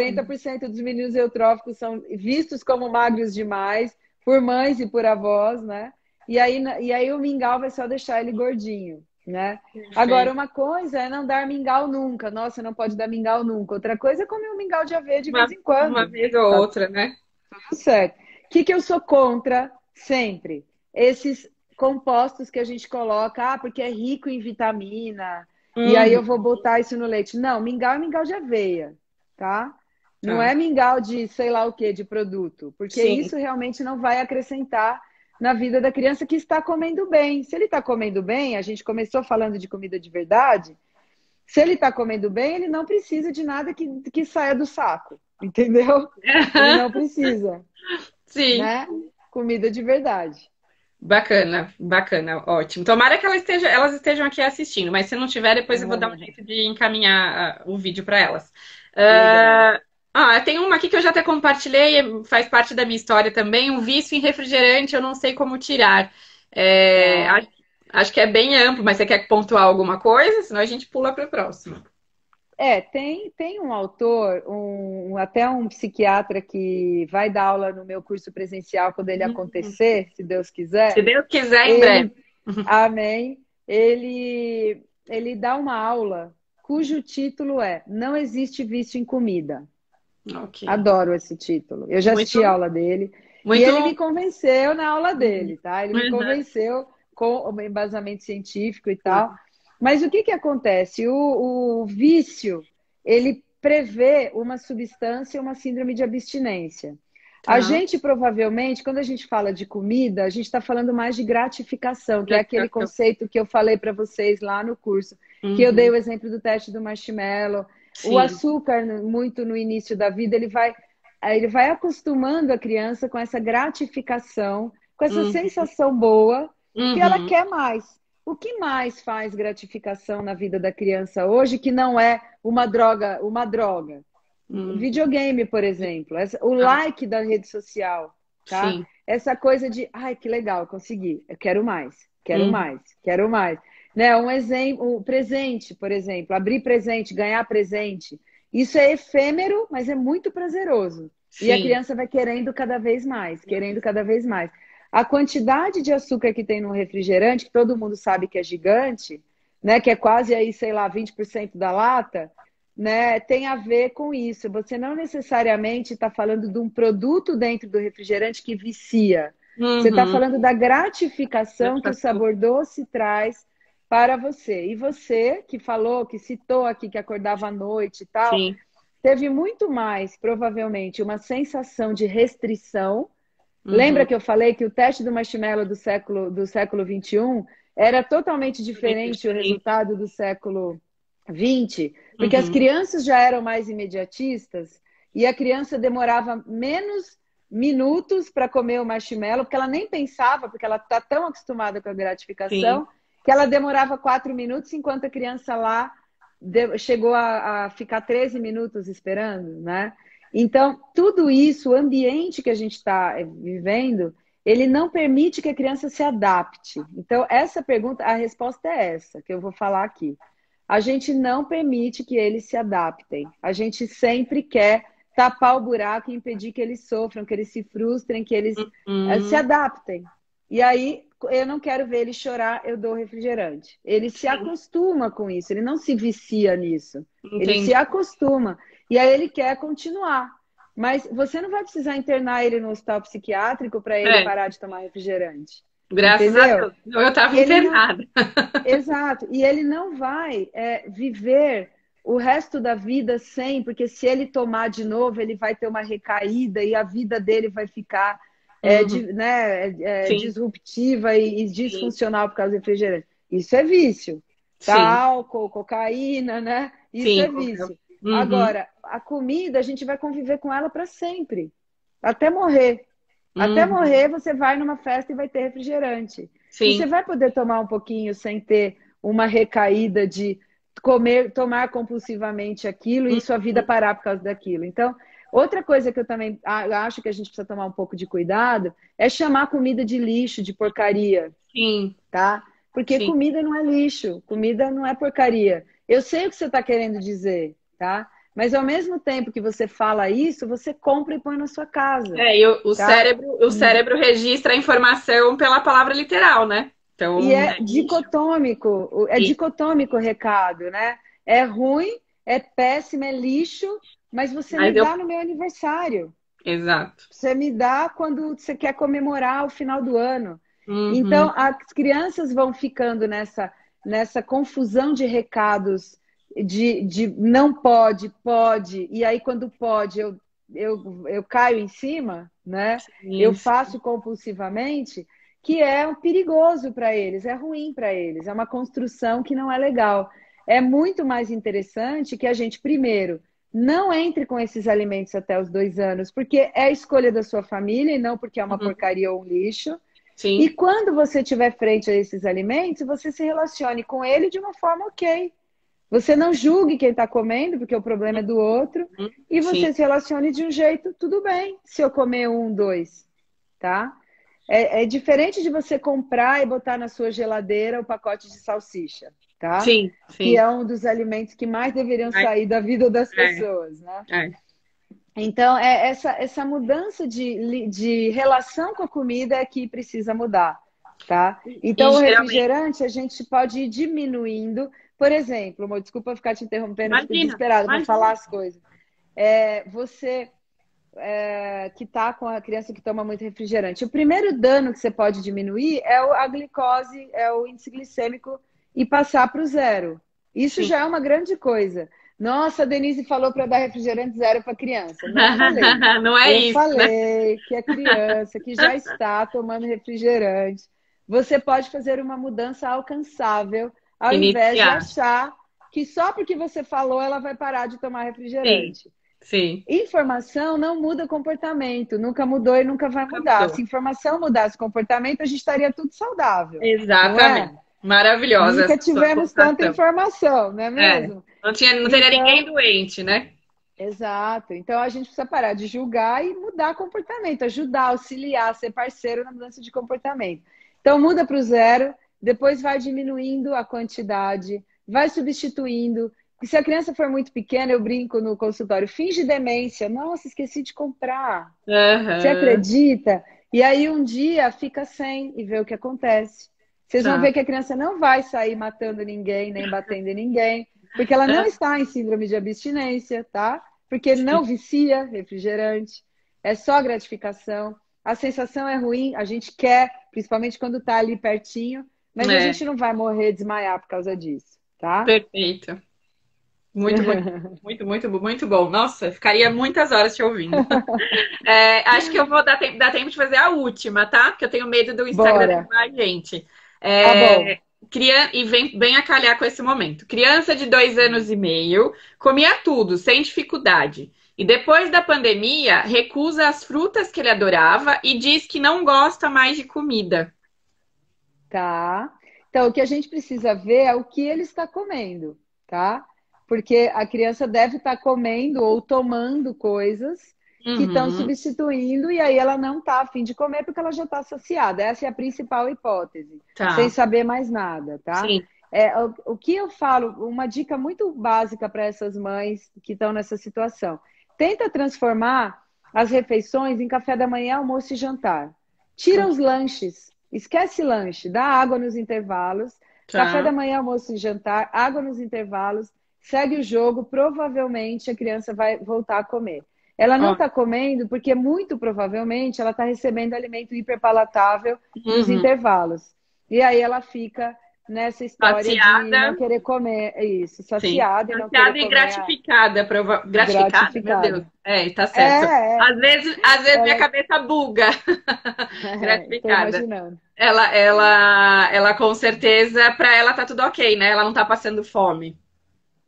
Sim. 40% dos meninos eutróficos são vistos como magros demais por mães e por avós, né? E aí o mingau vai só deixar ele gordinho, né? Agora, Perfeito. uma coisa é não dar mingau nunca. Nossa, não pode dar mingau nunca. Outra coisa é comer um mingau de aveia de vez em Uma quando. vez ou Tá outra, né? tudo certo. O que eu sou contra sempre? Esses compostos que a gente coloca, porque é rico em vitamina, e aí eu Uhum, vou botar isso no leite. Não, mingau é mingau de aveia, tá? Não tá. é mingau de sei lá o que, de produto, porque Sim, isso realmente não vai acrescentar na vida da criança que está comendo bem. Se ele está comendo bem, a gente começou falando de comida de verdade, se ele está comendo bem, ele não precisa de nada que saia do saco, entendeu? Ele não precisa, Sim. né? Comida de verdade. Bacana, bacana, ótimo. Tomara que elas estejam aqui assistindo, mas se não tiver, depois eu vou dar um jeito de encaminhar o vídeo para elas. Legal. Tem uma aqui que eu já até compartilhei, faz parte da minha história também, o vício em refrigerante, eu não sei como tirar. Tá. Acho que é bem amplo, mas você quer pontuar alguma coisa? Senão a gente pula para o próximo. Tem um autor, até um psiquiatra que vai dar aula no meu curso presencial quando ele acontecer, se Deus quiser. Se Deus quiser, em breve. Ele, amém, ele dá uma aula cujo título é Não Existe Vício em Comida. Ok. Adoro esse título. Eu já assisti a Muito, aula dele e muito. ele me convenceu na aula dele, tá? Ele me Uhum. convenceu com o embasamento científico e tal. Mas o que acontece? O vício, ele prevê uma substância, uma síndrome de abstinência. A Tá. gente provavelmente, quando a gente fala de comida, a gente está falando mais de gratificação, que é aquele Gratificação. conceito que eu falei para vocês lá no curso, que eu dei Uhum. o exemplo do teste do marshmallow. O Sim. açúcar, muito no início da vida, ele vai acostumando a criança com essa gratificação, com essa Uhum. sensação boa, que ela Uhum. quer mais. O que mais faz gratificação na vida da criança hoje que não é uma droga, uma droga? Uhum. Videogame, por exemplo, o Ah, like da rede social, tá? sim. Essa coisa de, ai, que legal, consegui, eu quero mais, quero Uhum. mais, quero mais. Né? Um exemplo, o presente, por exemplo, abrir presente, ganhar presente. Isso é efêmero, mas é muito prazeroso. E a Sim. criança vai querendo cada vez mais, querendo cada vez mais. A quantidade de açúcar que tem no refrigerante, que todo mundo sabe que é gigante, né? Que é quase aí, sei lá, 20% da lata, né, tem a ver com isso. Você não necessariamente está falando de um produto dentro do refrigerante que vicia. Você está Uhum. falando da gratificação que o Gratificação. sabor doce traz para você. E você, que falou, que citou aqui que acordava à noite e tal, Sim. teve muito mais, provavelmente, uma sensação de restrição. Lembra Uhum. que eu falei que o teste do marshmallow do século 21 era totalmente Muito diferente o diferente. resultado do século 20, porque as Uhum. crianças já eram mais imediatistas e a criança demorava menos minutos para comer o marshmallow, porque ela nem pensava, porque ela está tão acostumada com a Sim. gratificação, que ela demorava 4 minutos, enquanto a criança lá chegou a ficar 13 minutos esperando, né? Então, tudo isso, o ambiente que a gente está vivendo, ele não permite que a criança se adapte. Então, essa pergunta, a resposta é essa, que eu vou falar aqui. A gente não permite que eles se adaptem. A gente sempre quer tapar o buraco e impedir que eles sofram, que eles se frustrem, que eles se Uhum. adaptem. E aí, eu não quero ver ele chorar, eu dou refrigerante. Ele se Sim. acostuma com isso, ele não se vicia nisso. Ele se Entendi. acostuma. E aí ele quer continuar. Mas você não vai precisar internar ele no hospital psiquiátrico para ele É, parar de tomar refrigerante. graças a Entendeu? Deus. Eu estava Ele não. internada. Exato. E ele não vai viver o resto da vida sem, porque se ele tomar de novo, ele vai ter uma recaída e a vida dele vai ficar Uhum. Sim. disruptiva e Sim. disfuncional por causa do refrigerante. Isso é vício. Tá? Sim. Álcool, cocaína, né? Isso Sim. é vício. Uhum. Agora, a comida, a gente vai conviver com ela para sempre, até morrer. Até Uhum. morrer, você vai numa festa e vai ter refrigerante. E você Sim. vai poder tomar um pouquinho sem ter uma recaída de tomar compulsivamente aquilo e sua vida Uhum. parar por causa daquilo. Então, outra coisa que eu também acho que a gente precisa tomar um pouco de cuidado é chamar comida de lixo, de porcaria, Sim. tá? Porque Sim. comida não é lixo, comida não é porcaria. Eu sei o que você está querendo dizer, tá? Mas ao mesmo tempo que você fala isso, você compra e põe na sua casa, E tá? o cérebro registra a informação pela palavra literal, né? E Então, é é lixo. Isso. dicotômico o recado, né? É ruim, é péssimo, é lixo, mas você me Mas eu. dá no meu aniversário. Exato. Você me dá quando você quer comemorar o final do ano. Uhum. Então, as crianças vão ficando nessa confusão de recados de não pode, pode, e aí quando pode eu caio em cima, né? Eu Sim, sim. faço compulsivamente, que é perigoso para eles, é ruim para eles, é uma construção que não é legal. É muito mais interessante que a gente, primeiro, não entre com esses alimentos até os 2 anos, porque é a escolha da sua família e não porque é uma Uhum. porcaria ou um lixo. E Sim. quando você estiver frente a esses alimentos, você se relacione com ele de uma forma ok. Você não julgue quem está comendo, porque o problema é do outro, Uhum. e Sim. você se relacione de um jeito, tudo bem, se eu comer um, dois, tá? É diferente de você comprar e botar na sua geladeira o pacote de salsicha, tá? Sim. Que Sim. é um dos alimentos que mais deveriam Mas, sair da vida das é, pessoas, né? é. Então, essa mudança de relação com a comida é que precisa mudar, tá? E Então, o geralmente, refrigerante a gente pode ir diminuindo. Por exemplo, amor, desculpa ficar te interrompendo, eu fico imagina, desesperada para imagina. falar as coisas. Você que está com a criança que toma muito refrigerante, o primeiro dano que você pode diminuir é a glicose, é o índice glicêmico e passar para o zero. Isso Sim. já é uma grande coisa. Nossa, a Denise falou para dar refrigerante zero para criança. Não falei. Não é Eu isso, né? falei que a criança que já está tomando refrigerante, você pode fazer uma mudança alcançável, ao invés de Iniciar. achar que só porque você falou ela vai parar de tomar Sim, refrigerante. sim. Informação não muda comportamento, nunca mudou e nunca vai Nunca mudar. mudou. Se informação mudasse comportamento, a gente estaria tudo saudável, não é? Exatamente. Maravilhosa Nunca essa sua tivemos tanta colocação. informação, não é É. mesmo? Não teria ninguém Então, doente, né? exato. Então a gente precisa parar de julgar e mudar comportamento, ajudar, auxiliar, ser parceiro na mudança de comportamento. Então muda para o zero, depois vai diminuindo a quantidade, vai substituindo. E se a criança for muito pequena, eu brinco no consultório, finge demência. Nossa, esqueci de comprar. Você Aham. acredita? E aí um dia fica sem e vê o que acontece. Vocês vão Tá. ver que a criança não vai sair matando ninguém, nem batendo em ninguém, porque ela não Ah, está em síndrome de abstinência, tá? Porque não sim. vicia refrigerante, é só gratificação. A sensação é ruim, a gente quer, principalmente quando está ali pertinho, mas a É, gente não vai morrer, desmaiar por causa disso, tá? perfeito. Muito, muito, muito bom. Nossa, ficaria muitas horas te ouvindo. É, acho que eu vou dar tempo de fazer a última, tá? Porque eu tenho medo do Instagram Bora. derrubar a gente. Tá bom. É, e vem a calhar com esse momento. Criança de 2 anos e meio comia tudo, sem dificuldade. E depois da pandemia, recusa as frutas que ele adorava e diz que não gosta mais de comida. Tá. Então, o que a gente precisa ver é o que ele está comendo, tá? Porque a criança deve estar comendo ou tomando coisas que estão Uhum, substituindo e aí ela não está a fim de comer porque ela já está saciada. Essa é a principal hipótese, sem tá. saber mais nada, tá? Sim. O que eu falo, uma dica muito básica para essas mães que estão nessa situação. Tenta transformar as refeições em café da manhã, almoço e jantar. Tira os lanches. Esquece lanche, dá água nos intervalos, café da Tá. manhã, almoço e jantar, água nos intervalos, segue o jogo, provavelmente a criança vai voltar a comer. Ela não Ó. está comendo porque muito provavelmente ela está recebendo alimento hiperpalatável nos Uhum. intervalos. E aí ela fica nessa história de não Saciada. querer comer, é isso, Sim. saciada e não querer Saciada e comer gratificada. Gratificada? Meu Deus. gratificada. É, tá certo. É, é, Às vezes minha ela, cabeça buga. estou Gratificada. imaginando. Ela com certeza, pra ela tá tudo ok, né? Ela não tá passando fome.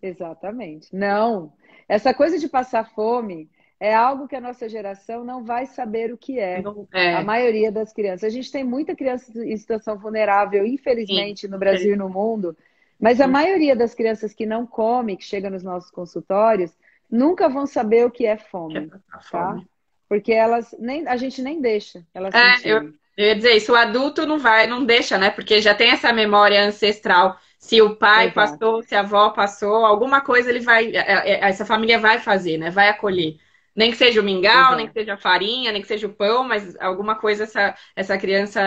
Exatamente. Não. Essa coisa de passar fome é algo que a nossa geração não vai saber o que é. A É, maioria das crianças. A gente tem muita criança em situação vulnerável, sim. infelizmente, no Brasil e no mundo, mas a Hum, maioria das crianças que não come, que chega nos nossos consultórios, nunca vão saber o que é Quer fome, passar tá? fome. Porque elas nem a gente nem deixa elas Eu sentirem. ia dizer isso, o adulto não vai, não deixa, né? Porque já tem essa memória ancestral. Se o pai Exato, passou, se a avó passou, alguma coisa ele vai, essa família vai fazer, né? Vai acolher. Nem que seja o mingau, nem que exato. seja a farinha, nem que seja o pão, mas alguma coisa essa criança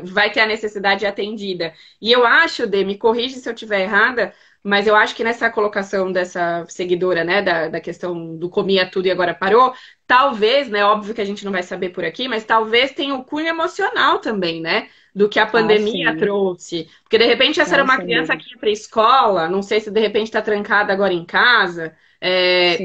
vai ter a necessidade atendida. E eu acho, Dê, me corrige se eu estiver errada, mas eu acho que nessa colocação dessa seguidora, né, da questão do comia tudo e agora parou, talvez, né, óbvio que a gente não vai saber por aqui, mas talvez tenha o cunho emocional também, né, do que a Ah, pandemia sim. trouxe. Porque de repente essa era Não, uma sem criança dúvida. que ia para a escola, não sei se de repente está trancada agora em casa,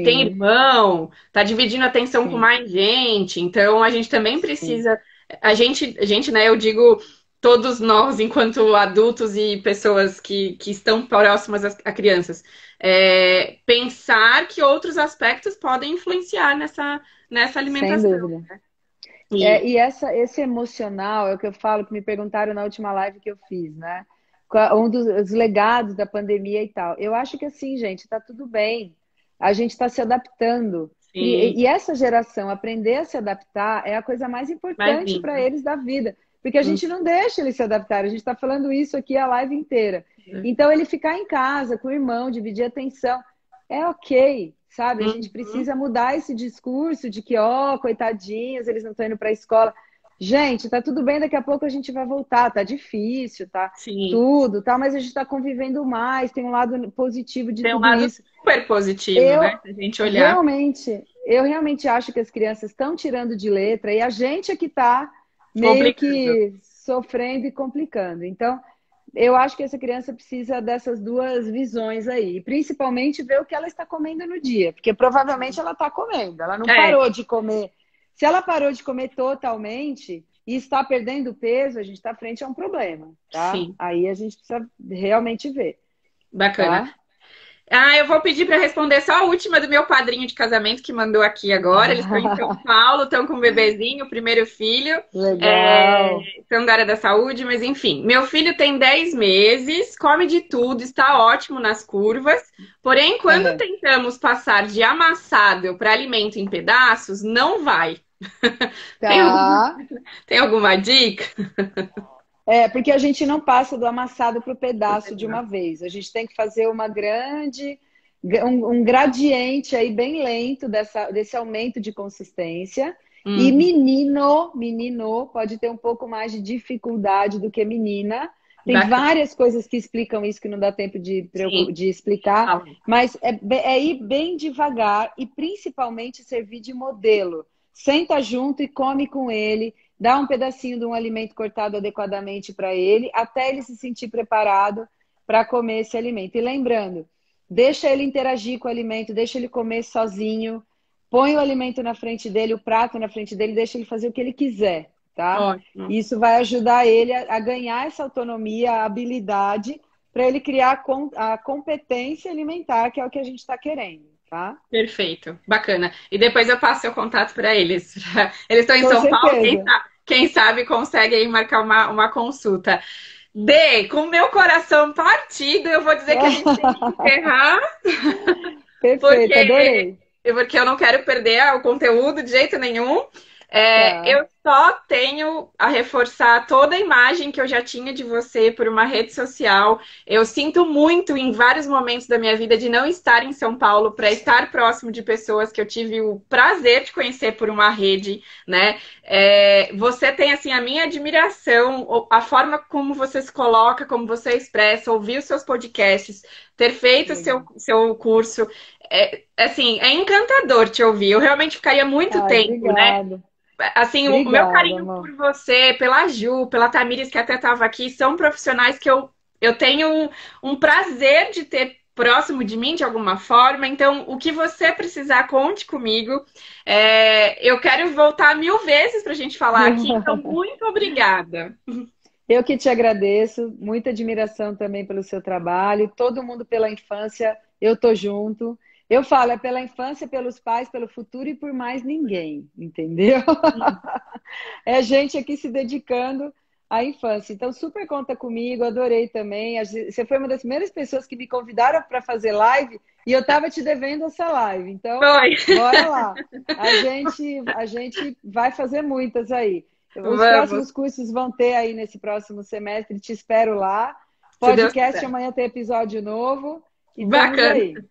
tem Sim, irmão, está dividindo a atenção com sim, mais gente, então a gente também sim. precisa. A gente, né, eu digo. todos nós, enquanto adultos e pessoas que estão próximas a crianças, pensar que outros aspectos podem influenciar nessa Sem alimentação. dúvida. E, E esse emocional é o que eu falo, que me perguntaram na última live que eu fiz, né? Um dos legados da pandemia e tal. Eu acho que assim, gente, tá tudo bem. A gente está se adaptando. sim, E essa geração aprender a se adaptar é a coisa mais importante para imagina. eles da vida. Porque a gente não deixa eles se adaptarem. A gente está falando isso aqui a live inteira. Então, ele ficar em casa com o irmão, dividir a atenção, é ok, sabe? A gente Uhum. precisa mudar esse discurso de que, ó, coitadinhos, eles não estão indo para a escola. Gente, tá tudo bem, daqui a pouco a gente vai voltar. Tá difícil, tá Sim, tudo, tá? Mas a gente está convivendo mais, tem um lado positivo de tem um tudo lado isso. super positivo, Eu né? Se a gente olhar. eu realmente acho que as crianças estão tirando de letra e a gente é que está meio Complicado. que sofrendo e complicando. Então, eu acho que essa criança precisa dessas duas visões aí, e principalmente ver o que ela está comendo no dia, porque provavelmente ela está comendo, ela não É, parou de comer. Se ela parou de comer totalmente e está perdendo peso, a gente está frente a um problema, tá? sim, Aí a gente precisa realmente ver, bacana. tá? Ah, eu vou pedir para responder só a última do meu padrinho de casamento que mandou aqui agora. Eles estão em São Paulo, estão com um bebezinho, o primeiro filho, Legal. são da área da saúde, mas enfim. Meu filho tem 10 meses, come de tudo, está ótimo nas curvas. Porém, quando Uhum. tentamos passar de amassado para alimento em pedaços, não vai. Tem, algum- Tá. tem alguma dica? Porque a gente não passa do amassado para o pedaço de uma vez. A gente tem que fazer um gradiente aí bem lento desse aumento de consistência. E Hum, menino pode ter um pouco mais de dificuldade do que menina. Tem bacana. várias coisas que explicam isso que não dá tempo Sim, de explicar, fala. mas é ir bem devagar e principalmente servir de modelo. Senta junto e come com ele, dá um pedacinho de um alimento cortado adequadamente para ele, até ele se sentir preparado para comer esse alimento. E lembrando, deixa ele interagir com o alimento, deixa ele comer sozinho, põe o alimento na frente dele, o prato na frente dele, deixa ele fazer o que ele quiser, tá? Ótimo. Isso vai ajudar ele a ganhar essa autonomia, a habilidade, para ele criar a competência alimentar, que é o que a gente está querendo, tá? Perfeito, bacana. E depois eu passo seu contato para eles. Eles estão em Com São Paulo, certeza. quem sabe consegue aí marcar uma consulta. Com o meu coração partido, eu vou dizer que a gente tem que encerrar, Perfeito, porque, adorei. porque eu não quero perder o conteúdo de jeito nenhum. Tá. Eu só tenho a reforçar toda a imagem que eu já tinha de você por uma rede social. Eu sinto muito em vários momentos da minha vida de não estar em São Paulo para estar próximo de pessoas que eu tive o prazer de conhecer por uma rede, né? Você tem assim a minha admiração, a forma como você se coloca, como você expressa, ouvir os seus podcasts, ter feito o Legal. seu curso. Assim, é encantador te ouvir. Eu realmente ficaria muito Ai, tempo, né? obrigada. Assim, o meu Obrigada, carinho amor. por você, pela Ju, pela Tamires, que até estava aqui, são profissionais que eu tenho um prazer de ter próximo de mim de alguma forma. Então, o que você precisar, conte comigo. Eu quero voltar 1000 vezes para a gente falar aqui, então, muito obrigada. Eu que te agradeço, muita admiração também pelo seu trabalho, todo mundo pela infância, eu tô junto. Eu falo, é pela infância, pelos pais, pelo futuro e por mais ninguém, entendeu? É gente aqui se dedicando à infância. Então, super conta comigo, adorei também. Você foi uma das primeiras pessoas que me convidaram para fazer live e eu estava te devendo essa live. Então, Foi. bora lá. A gente vai fazer muitas aí. Os Vamos, próximos cursos vão ter aí nesse próximo semestre, te espero lá. se Deus Podcast quiser. amanhã tem episódio novo e estamos Bacana. aí.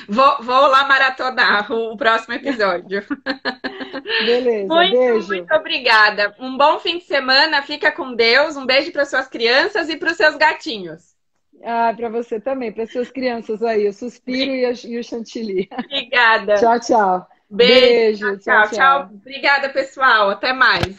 Vou lá maratonar o próximo episódio. Beleza, Muito beijo. obrigada. Um bom fim de semana. Fica com Deus. Um beijo para suas crianças e para os seus gatinhos. Ah, para você também, para suas crianças aí, o Suspiro e o Chantilly. Obrigada. Tchau, tchau. Beijo. Beijo, tchau, Tchau, tchau. tchau. Obrigada, pessoal. Até mais.